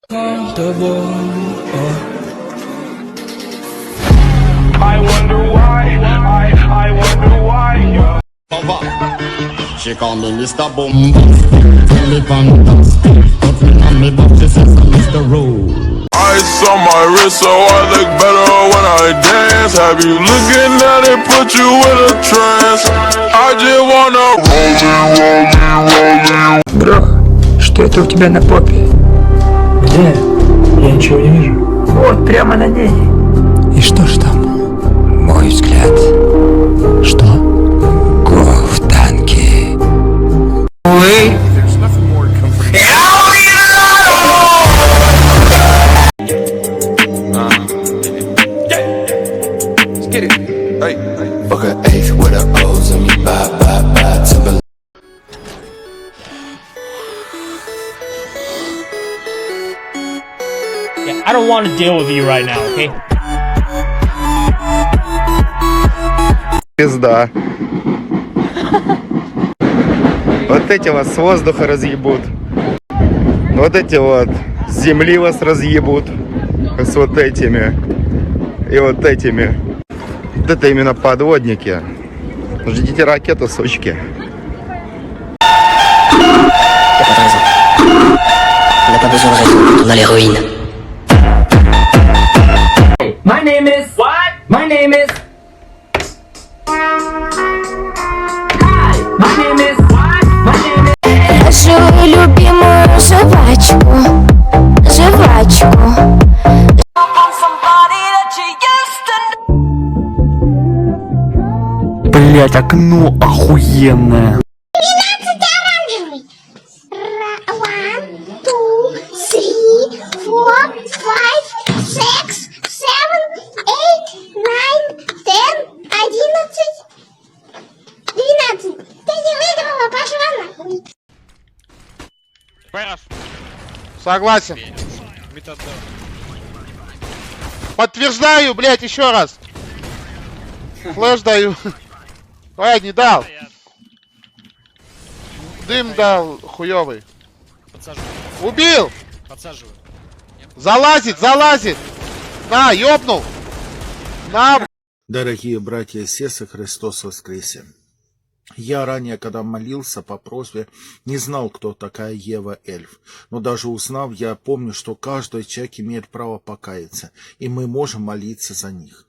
I wonder why, I wonder why. She call me Mr. Bombastic, tell me fantastic, put me on me butt, she says I'm Mr. Rowe. Ice on my wrist so I look better when I dance. Have you looking at it, put you in a trance. I just wanna roll it. Бро, что это у тебя на попе? Где? Я ничего не вижу. Вот, прямо на ней. И что ж там? Мой взгляд. Что? Го в танке. Увы. Fuck an eighth with a O's on me, bye, bye, bye, Timberlake. Yeah, I don't want to deal with you right now, okay? Пизда. Вот эти вас с воздуха разъебут. Вот эти вот с земли вас разъебут. С вот этими. И вот этими. Вот это именно подводники. Ждите ракету, сучки. My name is... What? My name is... Hi! My name is... What? My name is... Нашу любимую жвачку, жвачку. Блять, окно охуенное. 12 оранжевый. 1, 2, 3, 4, 5, 6, 7, 8, 9, 10, 11, 12. Ты не выиграла, пошла нахуй. Согласен. Подтверждаю, блять, еще раз. Флэш даю. Ой, не дал. Дым дал хуёвый. Убил! Залазит, залазит! На, ёбнул! На! Дорогие братья и сестры, Христос воскресе! Я ранее, когда молился по просьбе, не знал, кто такая Ева Эльф. Но даже узнав, я помню, что каждый человек имеет право покаяться, и мы можем молиться за них.